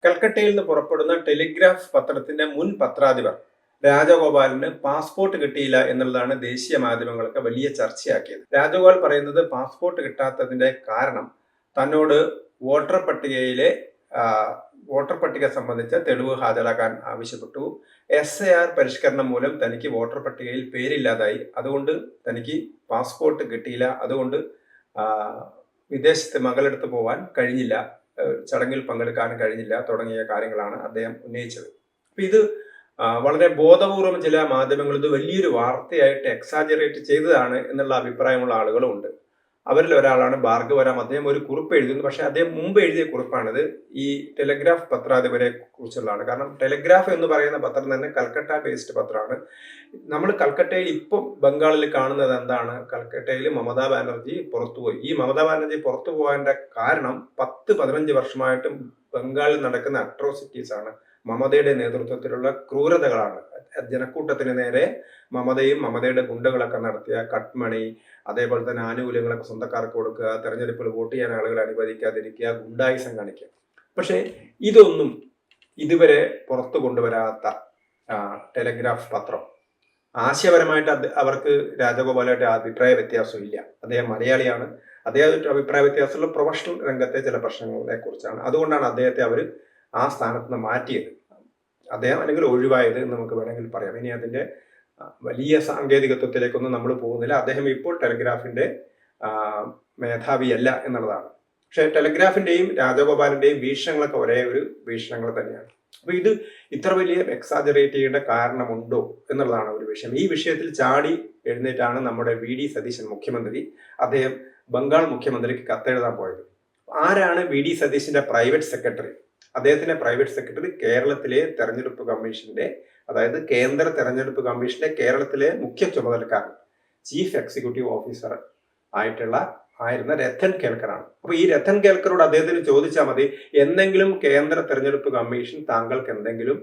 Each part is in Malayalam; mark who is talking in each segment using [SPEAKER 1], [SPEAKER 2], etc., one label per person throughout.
[SPEAKER 1] കൽക്കട്ടയിൽ നിന്ന് പുറപ്പെടുന്ന ടെലിഗ്രാഫ് പത്രത്തിന്റെ മുൻ പത്രാധിപർ രാജഗോപാലിന് പാസ്പോർട്ട് കിട്ടിയില്ല എന്നുള്ളതാണ് ദേശീയ മാധ്യമങ്ങളൊക്കെ വലിയ ചർച്ചയാക്കിയത്. രാജഗോപാൽ പറയുന്നത് പാസ്പോർട്ട് കിട്ടാത്തതിന്റെ കാരണം തന്നോട് വോട്ടർ പട്ടികയിലെ വോട്ടർ പട്ടിക സംബന്ധിച്ച തെളിവ് ഹാജരാക്കാൻ ആവശ്യപ്പെട്ടു. SIR പരിഷ്കരണം മൂലം തനിക്ക് വോട്ടർ പട്ടികയിൽ പേരില്ലാതായി, അതുകൊണ്ട് തനിക്ക് പാസ്പോർട്ട് കിട്ടിയില്ല, അതുകൊണ്ട് വിദേശത്ത് മകളെടുത്ത് പോകാൻ കഴിഞ്ഞില്ല, ചടങ്ങിൽ പങ്കെടുക്കാനും കഴിഞ്ഞില്ല തുടങ്ങിയ കാര്യങ്ങളാണ് അദ്ദേഹം ഉന്നയിച്ചത്. അപ്പൊ ഇത് വളരെ ബോധപൂർവം ചില മാധ്യമങ്ങൾ ഇത് വലിയൊരു വാർത്തയായിട്ട് എക്സാജറേറ്റ് ചെയ്തതാണ് എന്നുള്ള അഭിപ്രായമുള്ള ആളുകളും ഉണ്ട്. അവരിൽ ഒരാളാണ് ഭാർഗവരാം. അദ്ദേഹം ഒരു കുറിപ്പ് എഴുതുന്നു, പക്ഷെ അദ്ദേഹം മുമ്പ് എഴുതിയ കുറിപ്പാണിത്. ഈ ടെലിഗ്രാഫ് പത്രാധിപരെ കുറിച്ചുള്ളതാണ്. കാരണം ടെലിഗ്രാഫ് എന്ന് പറയുന്ന പത്രം തന്നെ കൽക്കട്ട ബേസ്ഡ് പത്രമാണ്. നമ്മൾ കൽക്കട്ടയിൽ ഇപ്പം ബംഗാളിൽ കാണുന്നത് എന്താണ്? കൽക്കട്ടയിൽ മമതാ ബാനർജി പുറത്തുപോയി. ഈ മമതാ ബാനർജി പുറത്തു പോകാൻ്റെ കാരണം 10-15 വർഷമായിട്ടും ബംഗാളിൽ നടക്കുന്ന അട്രോസിറ്റീസ് ആണ്. മമതയുടെ നേതൃത്വത്തിലുള്ള ക്രൂരതകളാണ്. ജനക്കൂട്ടത്തിന് നേരെ മമതയും മമതയുടെ ഗുണ്ടകളൊക്കെ നടത്തിയ കട്ട്മണി, അതേപോലെ തന്നെ ആനുകൂല്യങ്ങളൊക്കെ സ്വന്തക്കാർക്ക് കൊടുക്കുക, തെരഞ്ഞെടുപ്പിൽ വോട്ട് ചെയ്യാൻ ആളുകളെ അനുവദിക്കാതിരിക്കുക, ഗുണ്ടായിസം കാണിക്കുക. പക്ഷേ ഇതൊന്നും ഇതുവരെ പുറത്തു കൊണ്ടുവരാത്ത ടെലിഗ്രാഫ് പത്രം, ആശയപരമായിട്ട് അവർക്ക് രാജഗോപാലായിട്ട് അഭിപ്രായ വ്യത്യാസം ഇല്ല. അദ്ദേഹം മലയാളിയാണ്. അദ്ദേഹത്തിന്റെ അഭിപ്രായ വ്യത്യാസമുള്ള പ്രൊഫഷണൽ രംഗത്തെ ചില പ്രശ്നങ്ങളെ കുറിച്ചാണ്. അതുകൊണ്ടാണ് അദ്ദേഹത്തെ അവർ ആ സ്ഥാനത്ത് നിന്ന് മാറ്റിയത്, അദ്ദേഹം അല്ലെങ്കിൽ ഒഴിവായത് എന്ന് നമുക്ക് വേണമെങ്കിൽ പറയാം. ഇനി അതിന്റെ വലിയ സാങ്കേതികത്വത്തിലേക്കൊന്നും നമ്മൾ പോകുന്നില്ല. അദ്ദേഹം ഇപ്പോൾ ടെലിഗ്രാഫിന്റെ മേധാവിയല്ല എന്നുള്ളതാണ്. പക്ഷെ ടെലിഗ്രാഫിന്റെയും രാജഗോപാലിന്റെയും വീക്ഷണങ്ങളൊക്കെ ഒരേ ഒരു വീക്ഷണങ്ങൾ തന്നെയാണ്. അപ്പൊ ഇത് ഇത്ര വലിയ എക്സാജറേറ്റ് ചെയ്യേണ്ട കാരണമുണ്ടോ എന്നുള്ളതാണ് ഒരു വിഷയം. ഈ വിഷയത്തിൽ ചാടി എഴുന്നേറ്റാണ് നമ്മുടെ VD സതീശൻ മുഖ്യമന്ത്രി. അദ്ദേഹം ബംഗാൾ മുഖ്യമന്ത്രിക്ക് കത്തെഴുതാൻ പോയത്. ആരാണ് VD സതീശന്റെ പ്രൈവറ്റ് സെക്രട്ടറി? അദ്ദേഹത്തിന്റെ പ്രൈവറ്റ് സെക്രട്ടറി കേരളത്തിലെ തെരഞ്ഞെടുപ്പ് കമ്മീഷന്റെ, അതായത് കേന്ദ്ര തെരഞ്ഞെടുപ്പ് കമ്മീഷന്റെ കേരളത്തിലെ മുഖ്യ ചുമതലക്കാരൻ, ചീഫ് എക്സിക്യൂട്ടീവ് ഓഫീസർ ആയിരുന്ന രത്തൻ കേൽക്കറാണ്. അപ്പൊ ഈ രത്തൻ കേൽക്കറോട് അദ്ദേഹത്തിന് ചോദിച്ചാൽ മതി, എന്തെങ്കിലും കേന്ദ്ര തെരഞ്ഞെടുപ്പ് കമ്മീഷൻ താങ്കൾക്ക് എന്തെങ്കിലും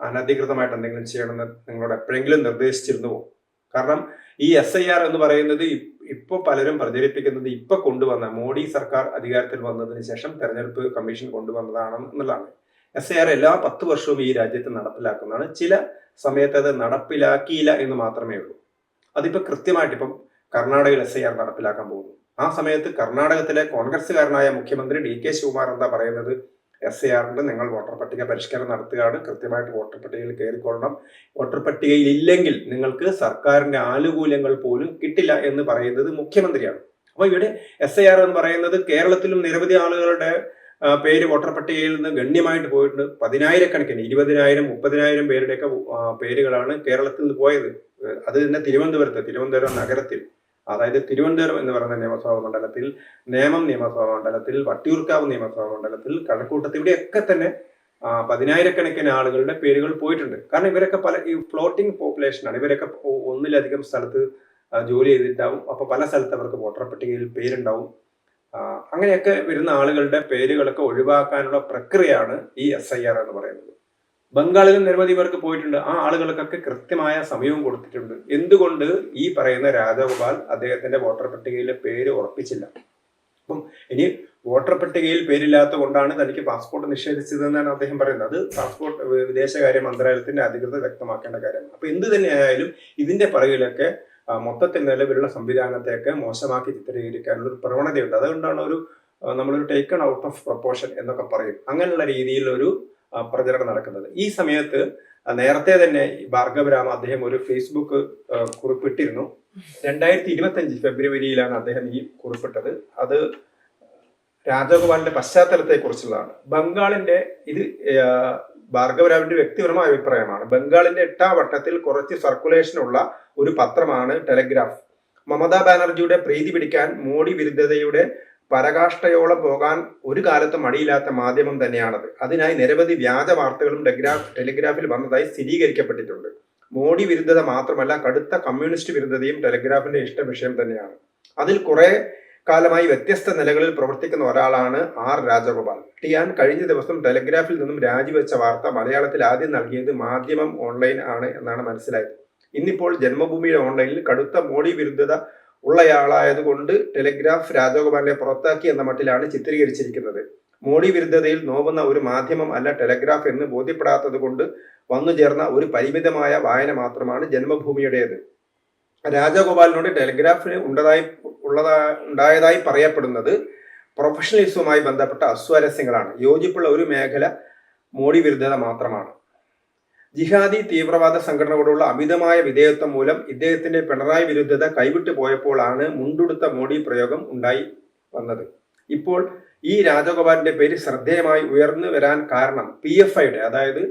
[SPEAKER 1] അനധികൃതമായിട്ട് എന്തെങ്കിലും ചെയ്യണമെന്ന് നിങ്ങളോട് എപ്പോഴെങ്കിലും നിർദ്ദേശിച്ചിരുന്നുവോ? കാരണം ഈ SIR എന്ന് പറയുന്നത് ഇപ്പോൾ പലരും പ്രചരിപ്പിക്കുന്നത് ഇപ്പൊ കൊണ്ടുവന്ന മോഡി സർക്കാർ അധികാരത്തിൽ വന്നതിന് ശേഷം തെരഞ്ഞെടുപ്പ് കമ്മീഷൻ കൊണ്ടുവന്നതാണ് എന്നുള്ളതാണ്. SIR എല്ലാ 10 വർഷവും ഈ രാജ്യത്ത് നടപ്പിലാക്കുന്നതാണ്. ചില സമയത്ത് അത് നടപ്പിലാക്കിയില്ല എന്ന് മാത്രമേ ഉള്ളൂ. അതിപ്പോ കൃത്യമായിട്ട് ഇപ്പം കർണാടകയിൽ SIR നടപ്പിലാക്കാൻ പോകുന്നു. ആ സമയത്ത് കർണാടകത്തിലെ കോൺഗ്രസ്സുകാരനായ മുഖ്യമന്ത്രി DK ശിവകുമാർ എന്താ പറയുന്നത്? SIRന്റെ നിങ്ങൾ വോട്ടർ പട്ടിക പരിഷ്കരണം നടത്തുകയാണ്, കൃത്യമായിട്ട് വോട്ടർ പട്ടികയിൽ കയറിക്കൊള്ളണം, വോട്ടർ പട്ടികയിൽ ഇല്ലെങ്കിൽ നിങ്ങൾക്ക് സർക്കാരിന്റെ ആനുകൂല്യങ്ങൾ പോലും കിട്ടില്ല എന്ന് പറയുന്നത് മുഖ്യമന്ത്രിയാണ്. അപ്പൊ ഇവിടെ SIR എന്ന് പറയുന്നത് കേരളത്തിലും നിരവധി ആളുകളുടെ പേര് വോട്ടർ പട്ടികയിൽ നിന്ന് ഗണ്യമായിട്ട് പോയിട്ടുണ്ട്. 10,000-കണക്കിന് 20,000, 30,000 പേരുടെയൊക്കെ പേരുകളാണ് കേരളത്തിൽ നിന്ന് പോയത്. അത് തന്നെ തിരുവനന്തപുരം നഗരത്തിൽ, അതായത് തിരുവനന്തപുരം എന്ന് പറയുന്ന നിയമസഭാ മണ്ഡലത്തിൽ, നേമം നിയമസഭാ മണ്ഡലത്തിൽ, വട്ടിയൂർക്കാവ് നിയമസഭാ മണ്ഡലത്തിൽ, കഴക്കൂട്ടത്ത്, ഇവിടെയൊക്കെ തന്നെ 10,000-കണക്കിന് ആളുകളുടെ പേരുകൾ പോയിട്ടുണ്ട്. കാരണം ഇവരൊക്കെ ഈ ഫ്ലോട്ടിംഗ് പോപ്പുലേഷനാണ്. ഇവരൊക്കെ ഒന്നിലധികം സ്ഥലത്ത് ജോലി ചെയ്തിട്ടാവും. അപ്പൊ പല സ്ഥലത്ത് അവർക്ക് വോട്ടർ പട്ടികയിൽ പേരുണ്ടാവും. അങ്ങനെയൊക്കെ വരുന്ന ആളുകളുടെ പേരുകളൊക്കെ ഒഴിവാക്കാനുള്ള പ്രക്രിയയാണ് ഈ SIR എന്ന് പറയുന്നത്. ബംഗാളിലും നിരവധി പേർക്ക് പോയിട്ടുണ്ട്. ആ ആളുകൾക്കൊക്കെ കൃത്യമായ സമയവും കൊടുത്തിട്ടുണ്ട്. എന്തുകൊണ്ട് ഈ പറയുന്ന രാജഗോപാൽ അദ്ദേഹത്തിന്റെ വോട്ടർ പട്ടികയിലെ പേര് ഉറപ്പിച്ചില്ല? അപ്പം ഇനി വോട്ടർ പട്ടികയിൽ പേരില്ലാത്ത കൊണ്ടാണ് തനിക്ക് പാസ്പോർട്ട് നിഷേധിച്ചതെന്നാണ് അദ്ദേഹം പറയുന്നത്. അത് പാസ്പോർട്ട് വിദേശകാര്യ മന്ത്രാലയത്തിന്റെ അധികൃതർ വ്യക്തമാക്കേണ്ട കാര്യമാണ്. അപ്പൊ എന്ത് തന്നെയായാലും ഇതിന്റെ പുറകിലൊക്കെ മൊത്തത്തിൽ നിലവിലുള്ള സംവിധാനത്തെയൊക്കെ മോശമാക്കി ചിത്രീകരിക്കാനുള്ള ഒരു പ്രവണതയുണ്ട്. അതുകൊണ്ടാണ് നമ്മളൊരു ടേക്കൺ ഔട്ട് ഓഫ് പ്രൊപ്പോർഷൻ എന്നൊക്കെ പറയും. അങ്ങനെയുള്ള രീതിയിലൊരു പ്രചരണം നടക്കുന്നത്. ഈ സമയത്ത് നേരത്തെ തന്നെ ഭാർഗവരാം അദ്ദേഹം ഒരു ഫേസ്ബുക്ക് കുറിപ്പിട്ടിരുന്നു. 2025 ഫെബ്രുവരിയിലാണ് അദ്ദേഹം ഈ കുറിപ്പിട്ടത്. അത് രാജഗോപാലിന്റെ പശ്ചാത്തലത്തെ കുറിച്ചുള്ളതാണ്. ബംഗാളിന്റെ ഇത് ഭാർഗവരാവിന്റെ വ്യക്തിപരമായ അഭിപ്രായമാണ്. ബംഗാളിന്റെ 8ാം വട്ടത്തിൽ കുറച്ച് സർക്കുലേഷൻ ഉള്ള ഒരു പത്രമാണ് ടെലിഗ്രാഫ്. മമതാ ബാനർജിയുടെ പ്രീതി പിടിക്കാൻ മോഡി വിരുദ്ധതയുടെ പരകാഷ്ഠയോളം പോകാൻ ഒരു കാലത്തും മടിയില്ലാത്ത മാധ്യമം തന്നെയാണത്. അതിനായി നിരവധി വ്യാജ വാർത്തകളും ടെലിഗ്രാഫിൽ വന്നതായി സ്ഥിരീകരിക്കപ്പെട്ടിട്ടുണ്ട്. മോഡി വിരുദ്ധത മാത്രമല്ല, കടുത്ത കമ്മ്യൂണിസ്റ്റ് വിരുദ്ധതയും ടെലിഗ്രാഫിന്റെ ഇഷ്ട വിഷയം തന്നെയാണ്. അതിൽ കുറെ കാലമായി വ്യത്യസ്ത നിലകളിൽ പ്രവർത്തിക്കുന്ന ഒരാളാണ് രാജഗോപാൽ. ടിയാൻ കഴിഞ്ഞ ദിവസം ടെലിഗ്രാഫിൽ നിന്നും രാജിവെച്ച വാർത്ത മലയാളത്തിൽ ആദ്യം നൽകിയത് മാധ്യമം ഓൺലൈൻ ആണ് എന്നാണ് മനസ്സിലായത്. ഇന്നിപ്പോൾ ജന്മഭൂമിയുടെ ഓൺലൈനിൽ കടുത്ത മോഡി വിരുദ്ധത ഉള്ളയാളായതുകൊണ്ട് ടെലിഗ്രാഫ് രാജഗോപാലിനെ പുറത്താക്കി എന്ന മട്ടിലാണ് ചിത്രീകരിച്ചിരിക്കുന്നത്. മോഡി വിരുദ്ധതയിൽ നോവുന്ന ഒരു മാധ്യമം അല്ല ടെലഗ്രാഫ് എന്ന് ബോധ്യപ്പെടാത്തത് കൊണ്ട് വന്നു ചേർന്ന ഒരു പരിമിതമായ വായന മാത്രമാണ് ജന്മഭൂമിയുടേത്. രാജഗോപാലിനോട് ടെലഗ്രാഫിന് ഉണ്ടായതായി പറയപ്പെടുന്നത് പ്രൊഫഷണലിസവുമായി ബന്ധപ്പെട്ട അസ്വാരസ്യങ്ങളാണ്. യോജിപ്പുള്ള ഒരു മേഖല മോഡി വിരുദ്ധത മാത്രമാണ്. ജിഹാദി തീവ്രവാദ സംഘടനകളോടുള്ള അമിതമായ വിധേയത്വം മൂലം ഇദ്ദേഹത്തിന്റെ പിണറായി വിരുദ്ധത കൈവിട്ടു പോയപ്പോഴാണ് മുണ്ടുടുത്ത മോഡി പ്രയോഗം ഉണ്ടായി വന്നത്. ഇപ്പോൾ ഈ രാജഗോപാലിന്റെ പേര് ശ്രദ്ധേയമായി ഉയർന്നു വരാൻ കാരണം PFIയുടെ, അതായത്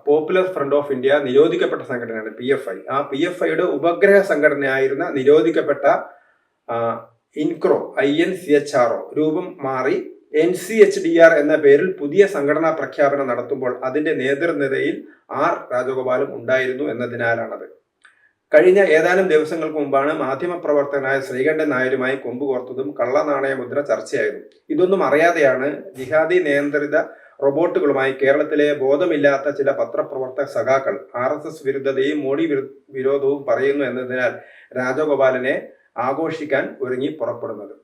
[SPEAKER 1] പോപ്പുലർ ഫ്രണ്ട് ഓഫ് ഇന്ത്യ നിരോധിക്കപ്പെട്ട സംഘടനയാണ് PFI. ആ PFIയുടെ ഉപഗ്രഹ സംഘടനയായിരുന്ന നിരോധിക്കപ്പെട്ട INCHRO രൂപം മാറി NCHDR എന്ന പേരിൽ പുതിയ സംഘടനാ പ്രഖ്യാപനം നടത്തുമ്പോൾ അതിന്റെ നേതൃനിരയിൽ രാജഗോപാലും ഉണ്ടായിരുന്നു എന്നതിനാലാണത്. കഴിഞ്ഞ ഏതാനും ദിവസങ്ങൾക്ക് മുമ്പാണ് മാധ്യമപ്രവർത്തകനായ ശ്രീകണ്ഠൻ നായരുമായി കൊമ്പ് കോർത്തതും കള്ളനാണയ മുദ്ര ചർച്ചയായതും. ഇതൊന്നും അറിയാതെയാണ് ജിഹാദി നിയന്ത്രിത റോബോട്ടുകളുമായി കേരളത്തിലെ ബോധമില്ലാത്ത ചില പത്രപ്രവർത്തക സഖാക്കൾ RSS വിരുദ്ധതയും മോഡി വിരോധവും പറയുന്നു എന്നതിനാൽ രാജഗോപാലിനെ ആഘോഷിക്കാൻ ഒരുങ്ങി പുറപ്പെടുന്നത്.